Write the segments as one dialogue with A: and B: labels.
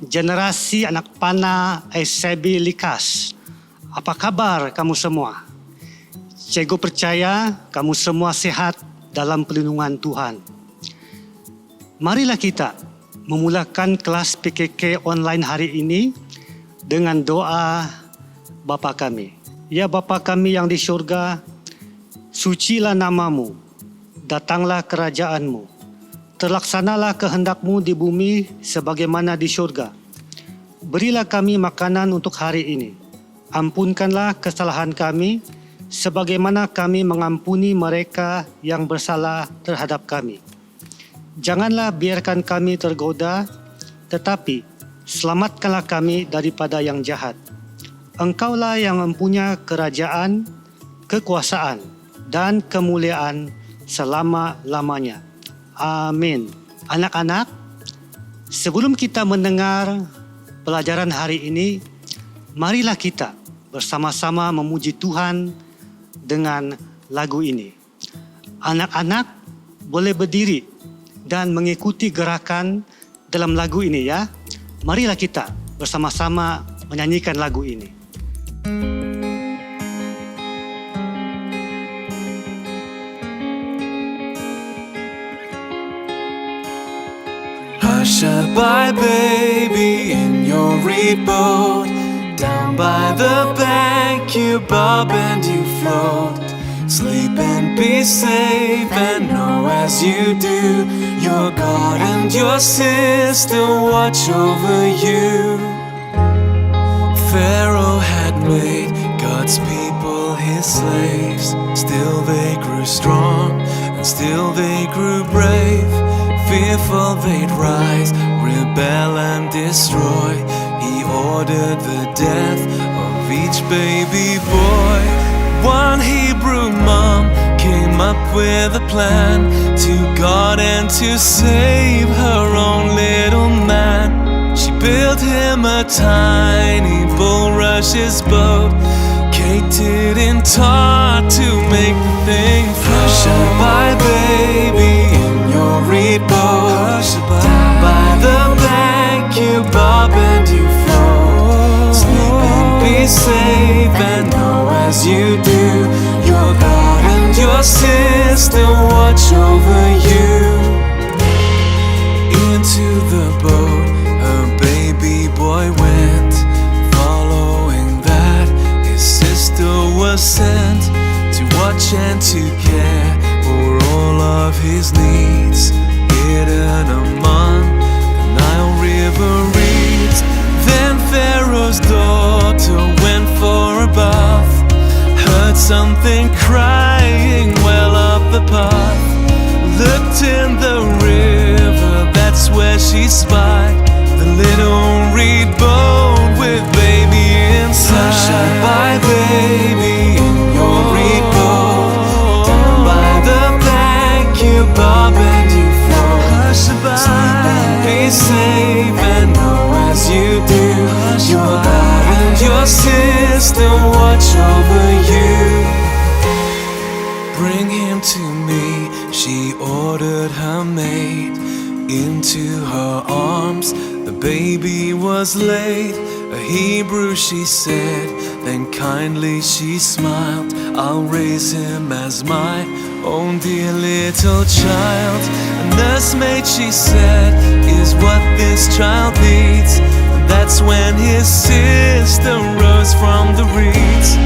A: generasi anak panah SCB Likas. Apa kabar kamu semua? Cikgu percaya kamu semua sehat dalam perlindungan Tuhan. Marilah kita memulakan kelas PKK online hari ini dengan doa Bapa kami. Ya Bapa kami yang di syurga, sucilah namamu, datanglah kerajaanmu. Terlaksanalah kehendak-Mu di bumi sebagaimana di syurga. Berilah kami makanan untuk hari ini. Ampunkanlah kesalahan kami sebagaimana kami mengampuni mereka yang bersalah terhadap kami. Janganlah biarkan kami tergoda, tetapi selamatkanlah kami daripada yang jahat. Engkaulah yang mempunyai kerajaan, kekuasaan, dan kemuliaan selama-lamanya. Amin. Anak-anak, sebelum kita mendengar pelajaran hari ini, marilah kita bersama-sama memuji Tuhan dengan lagu ini. Anak-anak boleh berdiri dan mengikuti gerakan dalam lagu ini ya. Marilah kita bersama-sama menyanyikan lagu ini.
B: Hush-a-bye, baby, in your reed boat. Down by the bank you bob and you float. Sleep and be safe and know as you do, your God and your sister watch over you. Pharaoh had made God's people his slaves. Still they grew strong and still they grew brave. Fearful they'd rise, rebel and destroy. He ordered the death of each baby boy. One Hebrew mom came up with a plan to guard and to save her own little man. She built him a tiny bulrushes boat, caked it in tar to make the thing float. Hush-a-bye, baby, in your reed boat. Down by the bank you bob and you float. Sleep and be safe and know as you do, your God and your sister watch over you. Into the boat a baby boy went, following that his sister was sent to watch and to care for all of his needs. Hidden among the Nile River reeds. Then Pharaoh's daughter went for a bath, heard something crying well up the path. Looked in the river, that's where she spied the little reed boat with baby inside. Hush-a-bye, baby, in your reed boat. Down by the bank you bob and you float. Hush-a-bye. Sleep and be safe and know as you do, your God and your sister watch over you. Bring him to me, she ordered her maid. Into her arms the baby was laid. A Hebrew she said, then kindly she smiled. I'll raise him as my own dear little child. A nursemaid she said, is what this child needs. And that's when his sister rose from the reeds.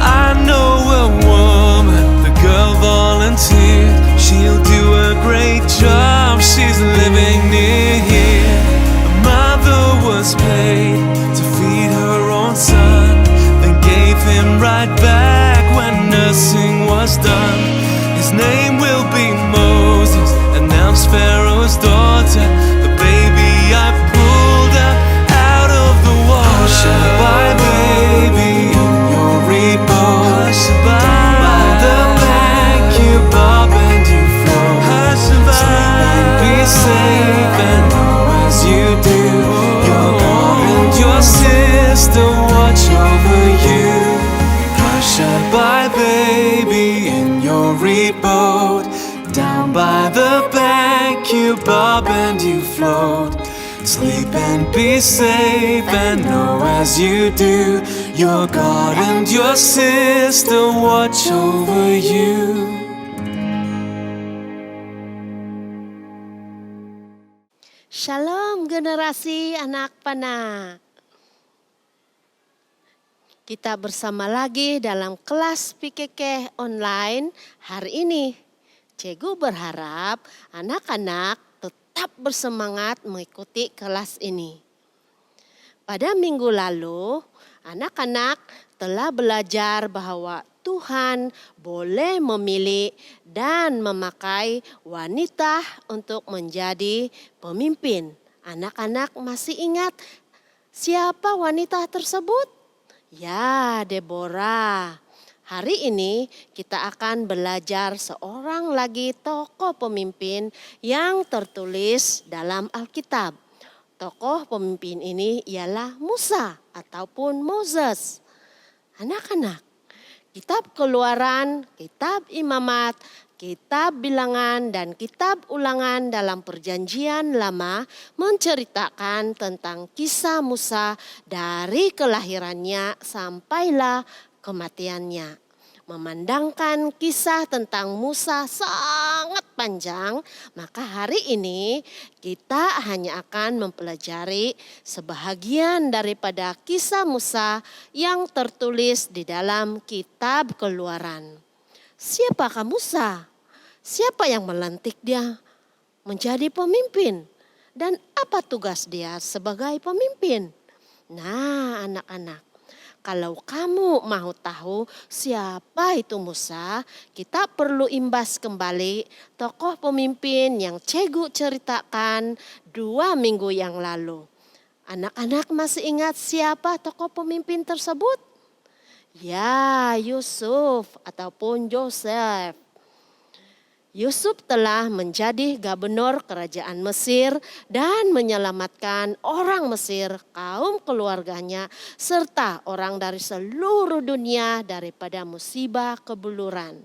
B: I know a woman, the girl volunteered. She'll do a great job, she's living near here. A mother was paid to feed her own son, then gave him right back when nursing was done. His name will be Moses, announced Pharaoh's daughter. The baby I pulled up out of the water. Hush-a-bye, baby, in your reed boat. Hush-a-bye. By the bank you bob and you float. Hush-a-bye. Sleep and be safe and know as you do, your God and your sister watch over you. Hush-a-bye, baby, in your reed boat. Down by the bank you bob and you float. Sleep and be safe, and know as you do, your God and your sister watch over you.
C: Shalom generasi anak panah. Kita bersama lagi dalam kelas PKK online hari ini. Cikgu berharap anak-anak tetap bersemangat mengikuti kelas ini. Pada minggu lalu, anak-anak telah belajar bahwa Tuhan boleh memilih dan memakai wanita untuk menjadi pemimpin. Anak-anak masih ingat siapa wanita tersebut? Ya, Deborah. Hari ini kita akan belajar seorang lagi tokoh pemimpin yang tertulis dalam Alkitab. Tokoh pemimpin ini ialah Musa ataupun Moses. Anak-anak, Kitab Keluaran, Kitab Imamat, Kitab Bilangan, dan Kitab Ulangan dalam Perjanjian Lama menceritakan tentang kisah Musa dari kelahirannya sampailah kematiannya. Memandangkan kisah tentang Musa sangat panjang, maka hari ini kita hanya akan mempelajari sebahagian daripada kisah Musa yang tertulis di dalam Kitab Keluaran. Siapakah Musa? Siapa yang melantik dia menjadi pemimpin? Dan apa tugas dia sebagai pemimpin? Nah, anak-anak, kalau kamu mau tahu siapa itu Musa, kita perlu imbas kembali tokoh pemimpin yang Cikgu ceritakan 2 minggu yang lalu. Anak-anak masih ingat siapa tokoh pemimpin tersebut? Ya, Yusuf ataupun Joseph. Yusuf telah menjadi gubernur kerajaan Mesir dan menyelamatkan orang Mesir, kaum keluarganya, serta orang dari seluruh dunia daripada musibah kebuluran.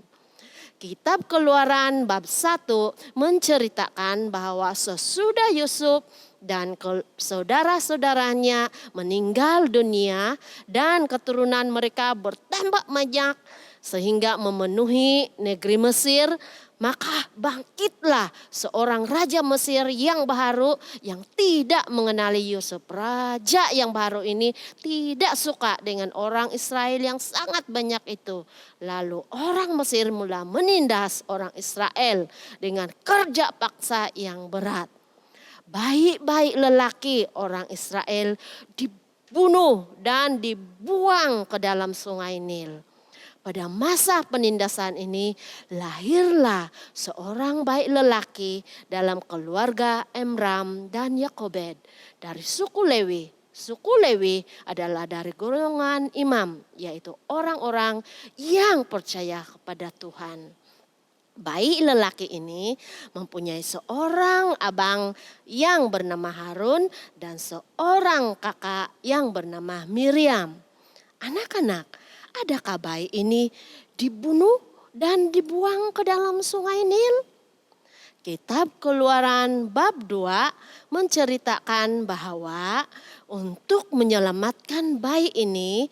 C: Kitab Keluaran bab 1 menceritakan bahwa sesudah Yusuf dan saudara-saudaranya meninggal dunia dan keturunan mereka bertambah banyak sehingga memenuhi negeri Mesir, maka bangkitlah seorang raja Mesir yang baru yang tidak mengenali Yusuf. Raja yang baru ini tidak suka dengan orang Israel yang sangat banyak itu. Lalu orang Mesir mula menindas orang Israel dengan kerja paksa yang berat. Baik-baik lelaki orang Israel dibunuh dan dibuang ke dalam sungai Nil. Pada masa penindasan ini lahirlah seorang baik lelaki dalam keluarga Amram dan Yakobed dari suku Lewi. Suku Lewi adalah dari golongan imam, yaitu orang-orang yang percaya kepada Tuhan. Baik lelaki ini mempunyai seorang abang yang bernama Harun dan seorang kakak yang bernama Miriam. Anak-anak, adakah bayi ini dibunuh dan dibuang ke dalam sungai Nil? Kitab Keluaran bab 2 menceritakan bahwa untuk menyelamatkan bayi ini,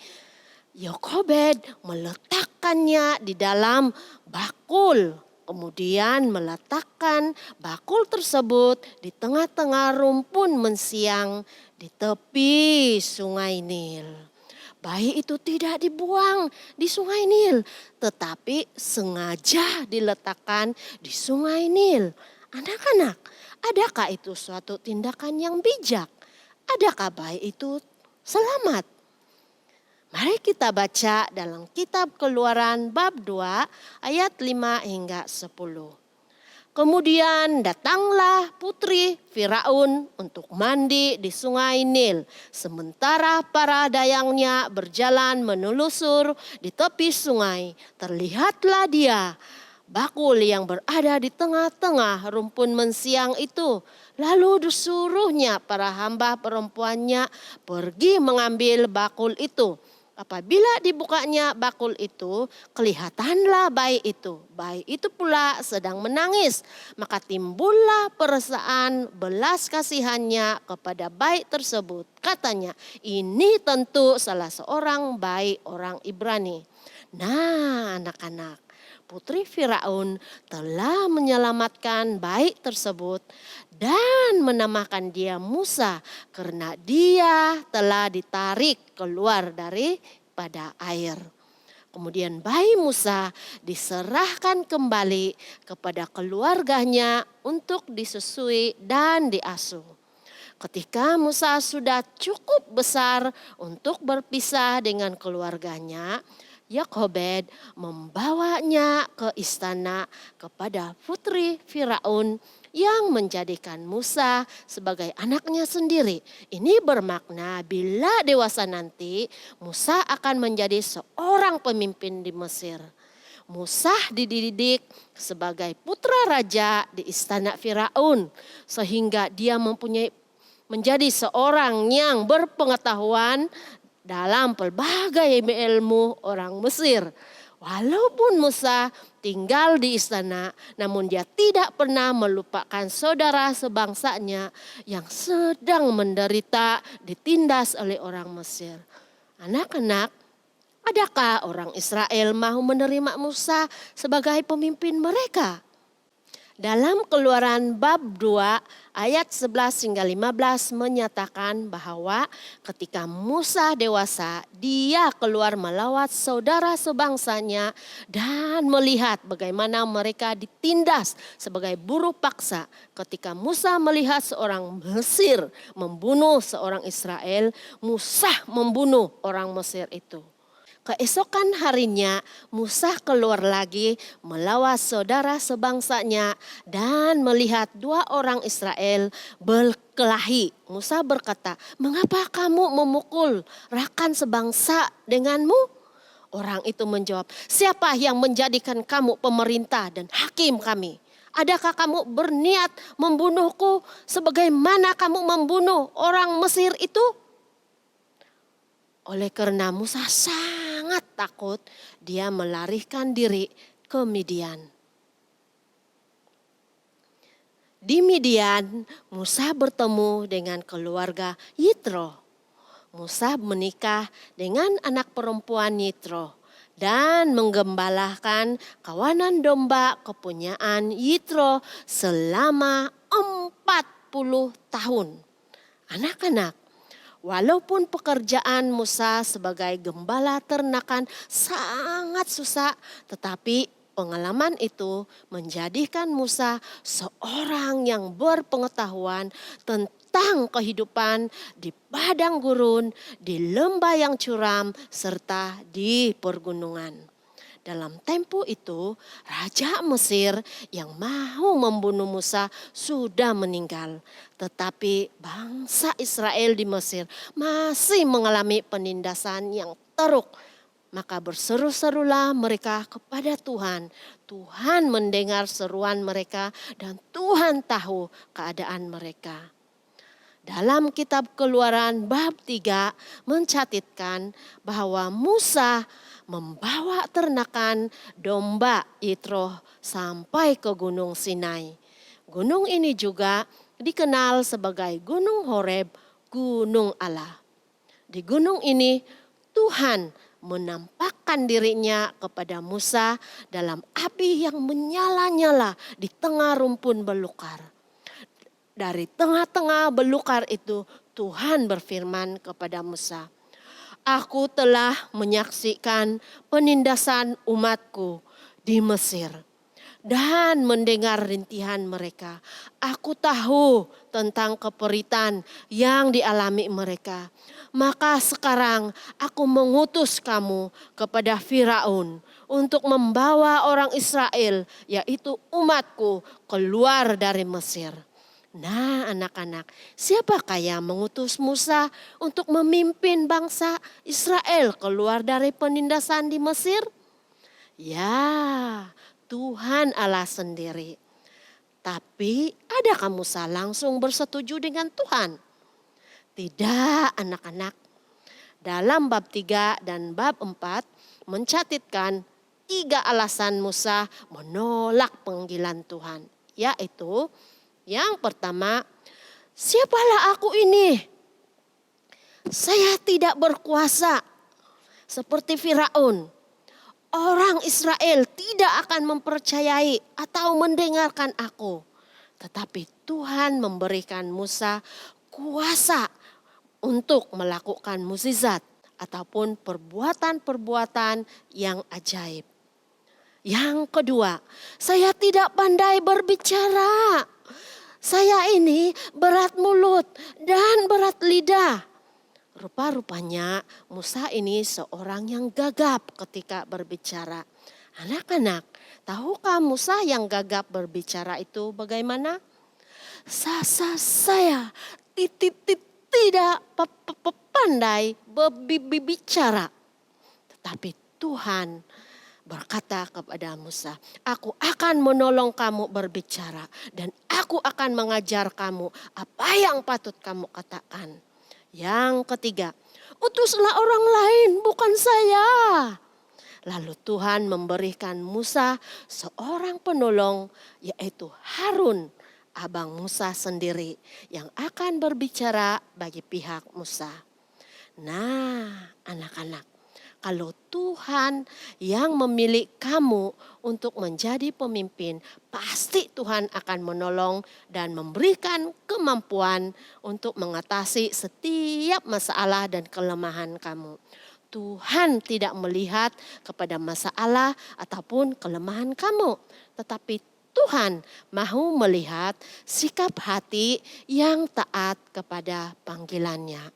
C: Yakobed meletakkannya di dalam bakul. Kemudian meletakkan bakul tersebut di tengah-tengah rumpun mensiang di tepi sungai Nil. Bayi itu tidak dibuang di sungai Nil, tetapi sengaja diletakkan di sungai Nil. Anak-anak, adakah itu suatu tindakan yang bijak? Adakah bayi itu selamat? Mari kita baca dalam kitab Keluaran bab 2 ayat 5 hingga 10. Kemudian datanglah putri Firaun untuk mandi di sungai Nil. Sementara para dayangnya berjalan menelusur di tepi sungai. Terlihatlah dia, bakul yang berada di tengah-tengah rumpun mensiang itu. Lalu disuruhnya para hamba perempuannya pergi mengambil bakul itu. Apabila dibukanya bakul itu, kelihatanlah bayi itu. Bayi itu pula sedang menangis. Maka timbullah perasaan belas kasihannya kepada bayi tersebut. Katanya, ini tentu salah seorang bayi orang Ibrani. Nah, anak-anak, putri Firaun telah menyelamatkan bayi tersebut dan menamakan dia Musa karena dia telah ditarik keluar daripada air. Kemudian bayi Musa diserahkan kembali kepada keluarganya untuk disusui dan diasuh. Ketika Musa sudah cukup besar untuk berpisah dengan keluarganya, Yakobed membawanya ke istana kepada putri Firaun yang menjadikan Musa sebagai anaknya sendiri. Ini bermakna bila dewasa nanti Musa akan menjadi seorang pemimpin di Mesir. Musa dididik sebagai putra raja di istana Firaun sehingga dia menjadi seorang yang berpengetahuan dalam pelbagai ilmu orang Mesir. Walaupun Musa tinggal di istana, namun dia tidak pernah melupakan saudara sebangsanya yang sedang menderita ditindas oleh orang Mesir. Anak-anak, adakah orang Israel mau menerima Musa sebagai pemimpin mereka? Dalam Keluaran bab 2 ayat 11 hingga 15 menyatakan bahwa ketika Musa dewasa, dia keluar melawat saudara sebangsanya dan melihat bagaimana mereka ditindas sebagai buruh paksa. Ketika Musa melihat seorang Mesir membunuh seorang Israel, Musa membunuh orang Mesir itu. Keesokan harinya Musa keluar lagi melawat saudara sebangsanya dan melihat dua orang Israel berkelahi. Musa berkata, "Mengapa kamu memukul rakan sebangsa denganmu?" Orang itu menjawab, "Siapa yang menjadikan kamu pemerintah dan hakim kami? Adakah kamu berniat membunuhku sebagaimana kamu membunuh orang Mesir itu?" Oleh karena Musa sangat takut, dia melarikan diri ke Midian. Di Midian, Musa bertemu dengan keluarga Yitro. Musa menikah dengan anak perempuan Yitro dan menggembalakan kawanan domba kepunyaan Yitro selama 40 tahun. Anak-anak, walaupun pekerjaan Musa sebagai gembala ternakan sangat susah, tetapi pengalaman itu menjadikan Musa seorang yang berpengetahuan tentang kehidupan di padang gurun, di lembah yang curam, serta di pergunungan. Dalam tempo itu, Raja Mesir yang mau membunuh Musa sudah meninggal. Tetapi bangsa Israel di Mesir masih mengalami penindasan yang teruk. Maka berseru-serulah mereka kepada Tuhan. Tuhan mendengar seruan mereka dan Tuhan tahu keadaan mereka. Dalam kitab Keluaran bab 3 mencatatkan bahwa Musa membawa ternakan domba Yitro sampai ke Gunung Sinai. Gunung ini juga dikenal sebagai Gunung Horeb, Gunung Allah. Di gunung ini Tuhan menampakkan dirinya kepada Musa dalam api yang menyala-nyala di tengah rumpun belukar. Dari tengah-tengah belukar itu Tuhan berfirman kepada Musa, "Aku telah menyaksikan penindasan umatku di Mesir dan mendengar rintihan mereka. Aku tahu tentang keperitan yang dialami mereka. Maka sekarang aku mengutus kamu kepada Firaun untuk membawa orang Israel, yaitu umatku, keluar dari Mesir." Nah, anak-anak, siapakah yang mengutus Musa untuk memimpin bangsa Israel keluar dari penindasan di Mesir? Ya, Tuhan Allah sendiri. Tapi adakah Musa langsung bersetuju dengan Tuhan? Tidak, anak-anak. dalam bab 3 dan bab 4 mencatatkan 3 alasan Musa menolak panggilan Tuhan. Yaitu yang pertama, siapalah aku ini? Saya tidak berkuasa seperti Firaun. Orang Israel tidak akan mempercayai atau mendengarkan aku. Tetapi Tuhan memberikan Musa kuasa untuk melakukan mukjizat ataupun perbuatan-perbuatan yang ajaib. Yang kedua, saya tidak pandai berbicara. Saya ini berat mulut dan berat lidah. Rupa-rupanya Musa ini seorang yang gagap ketika berbicara. Anak-anak, tahukah Musa yang gagap berbicara itu bagaimana? Saya tidak pandai berbicara. Tetapi Tuhan berkata kepada Musa, aku akan menolong kamu berbicara dan aku akan mengajar kamu apa yang patut kamu katakan. Yang ketiga, utuslah orang lain bukan saya. Lalu Tuhan memberikan Musa seorang penolong yaitu Harun, abang Musa sendiri yang akan berbicara bagi pihak Musa. Nah, anak-anak, kalau Tuhan yang memilih kamu untuk menjadi pemimpin, pasti Tuhan akan menolong dan memberikan kemampuan untuk mengatasi setiap masalah dan kelemahan kamu. Tuhan tidak melihat kepada masalah ataupun kelemahan kamu, tetapi Tuhan mahu melihat sikap hati yang taat kepada panggilannya.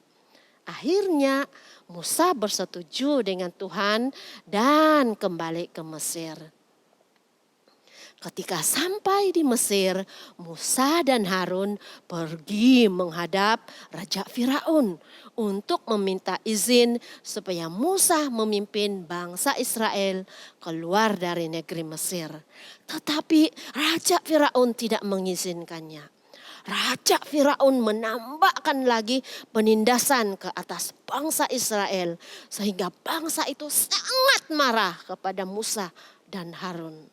C: Akhirnya Musa bersetuju dengan Tuhan dan kembali ke Mesir. Ketika sampai di Mesir, Musa dan Harun pergi menghadap Raja Firaun untuk meminta izin supaya Musa memimpin bangsa Israel keluar dari negeri Mesir. Tetapi Raja Firaun tidak mengizinkannya. Raja Firaun menambahkan lagi penindasan ke atas bangsa Israel sehingga bangsa itu sangat marah kepada Musa dan Harun.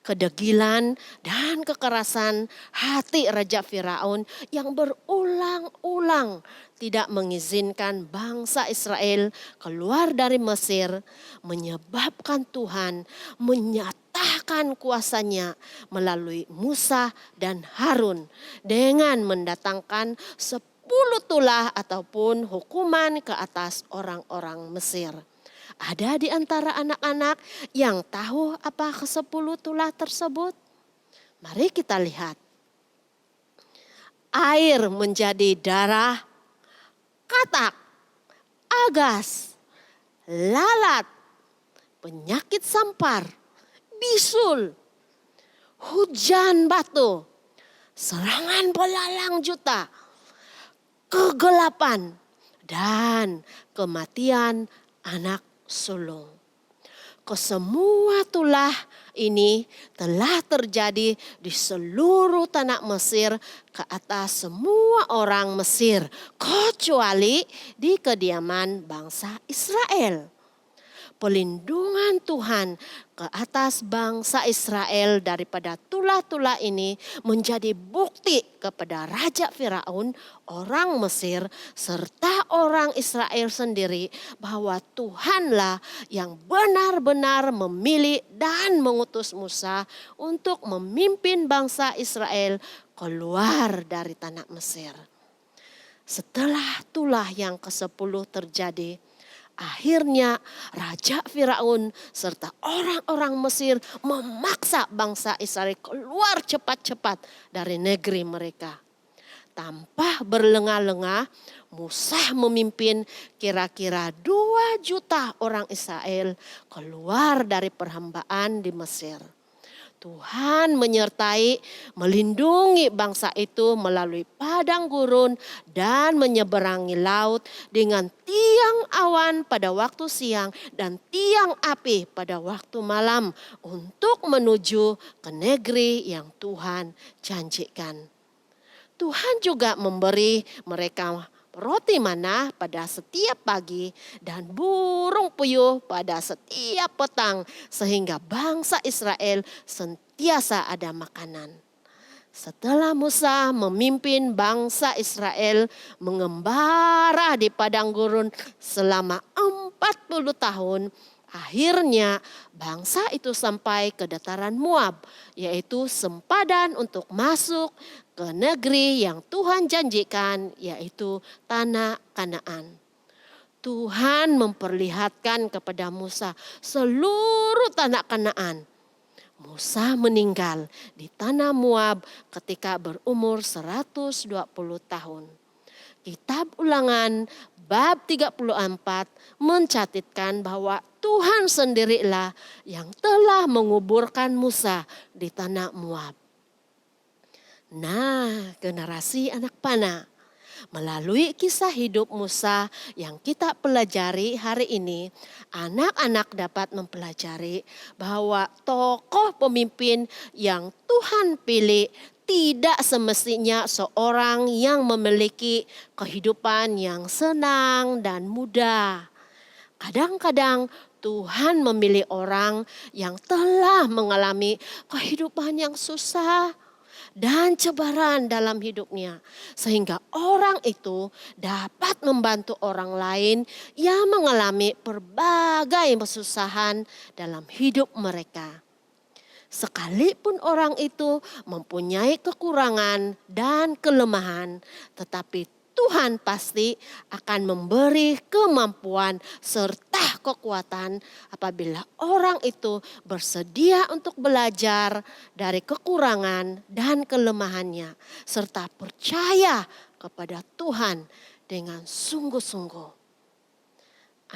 C: Kedegilan dan kekerasan hati Raja Firaun yang berulang-ulang tidak mengizinkan bangsa Israel keluar dari Mesir menyebabkan Tuhan menyatakan kuasanya melalui Musa dan Harun dengan mendatangkan 10 tulah ataupun hukuman ke atas orang-orang Mesir. Ada di antara anak-anak yang tahu apa ke-10 tulah tersebut? Mari kita lihat. Air menjadi darah, katak, agas, lalat, penyakit sampar, bisul, hujan batu, serangan belalang juta, kegelapan, dan kematian anak sulung. Kesemua tulah ini telah terjadi di seluruh tanah Mesir ke atas semua orang Mesir kecuali di kediaman bangsa Israel. Pelindungan Tuhan ke atas bangsa Israel daripada tulah-tulah ini menjadi bukti kepada Raja Firaun, orang Mesir, serta orang Israel sendiri bahwa Tuhanlah yang benar-benar memilih dan mengutus Musa untuk memimpin bangsa Israel keluar dari tanah Mesir. Setelah tulah yang ke-10 terjadi, akhirnya Raja Firaun serta orang-orang Mesir memaksa bangsa Israel keluar cepat-cepat dari negeri mereka. Tanpa berlengah-lengah, Musa memimpin kira-kira 2 juta orang Israel keluar dari perhambaan di Mesir. Tuhan menyertai, melindungi bangsa itu melalui padang gurun dan menyeberangi laut dengan tiang awan pada waktu siang dan tiang api pada waktu malam untuk menuju ke negeri yang Tuhan janjikan. Tuhan juga memberi mereka roti mana pada setiap pagi dan burung puyuh pada setiap petang, sehingga bangsa Israel sentiasa ada makanan. Setelah Musa memimpin bangsa Israel mengembara di padang gurun selama 40 tahun, akhirnya bangsa itu sampai ke dataran Moab, yaitu sempadan untuk masuk ke negeri yang Tuhan janjikan, yaitu tanah Kanaan. Tuhan memperlihatkan kepada Musa seluruh tanah Kanaan. Musa meninggal di tanah Moab ketika berumur 120 tahun. Kitab Ulangan bab 34 mencatatkan bahwa Tuhan sendirilah yang telah menguburkan Musa di tanah Moab. Nah, generasi anak panah, melalui kisah hidup Musa yang kita pelajari hari ini, anak-anak dapat mempelajari bahwa tokoh pemimpin yang Tuhan pilih tidak semestinya seorang yang memiliki kehidupan yang senang dan mudah. Kadang-kadang Tuhan memilih orang yang telah mengalami kehidupan yang susah dan cobaan dalam hidupnya, sehingga orang itu dapat membantu orang lain yang mengalami berbagai kesusahan dalam hidup mereka. Sekalipun orang itu mempunyai kekurangan dan kelemahan, tetapi Tuhan pasti akan memberi kemampuan serta kekuatan apabila orang itu bersedia untuk belajar dari kekurangan dan kelemahannya, serta percaya kepada Tuhan dengan sungguh-sungguh.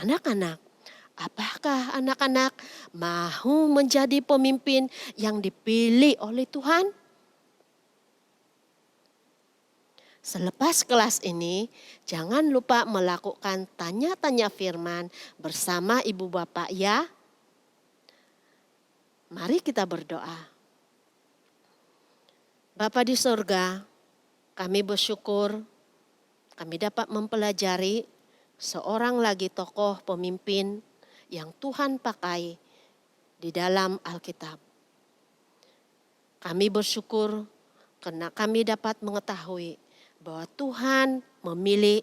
C: Anak-anak, apakah anak-anak mau menjadi pemimpin yang dipilih oleh Tuhan? Selepas kelas ini, jangan lupa melakukan tanya-tanya firman bersama ibu bapak ya. Mari kita berdoa. Bapa di surga, kami bersyukur kami dapat mempelajari seorang lagi tokoh pemimpin yang Tuhan pakai di dalam Alkitab. Kami bersyukur karena kami dapat mengetahui bahwa Tuhan memilih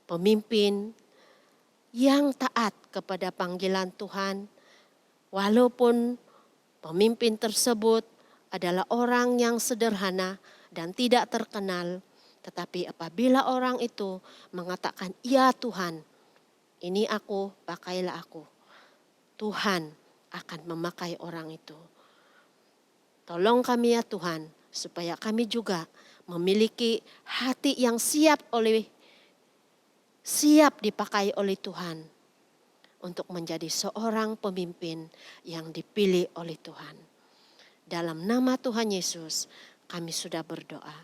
C: pemimpin yang taat kepada panggilan Tuhan, walaupun pemimpin tersebut adalah orang yang sederhana dan tidak terkenal, tetapi apabila orang itu mengatakan, "Ya Tuhan, ini aku, pakailah aku," Tuhan akan memakai orang itu. Tolong kami ya Tuhan, supaya kami juga memiliki hati yang siap dipakai oleh Tuhan untuk menjadi seorang pemimpin yang dipilih oleh Tuhan. Dalam nama Tuhan Yesus kami sudah berdoa.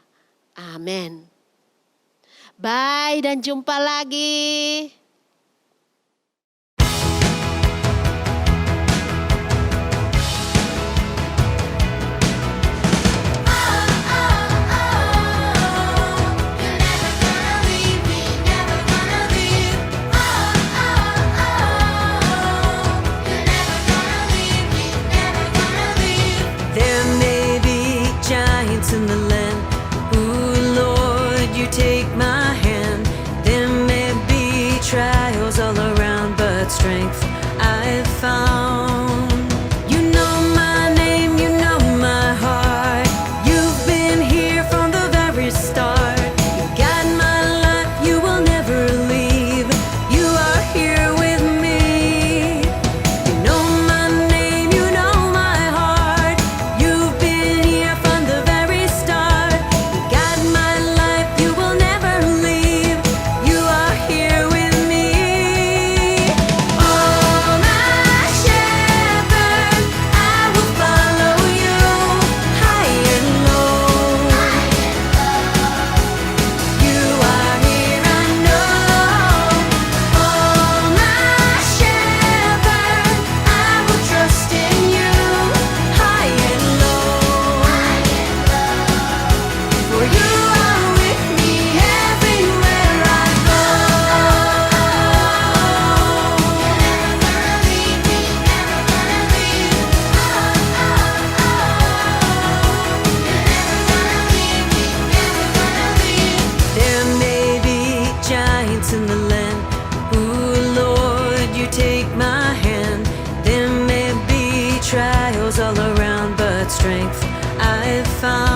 C: Amin. Bye dan jumpa lagi.
D: In the land, ooh Lord, you take my hand. There may be trials all around, but strength I've found.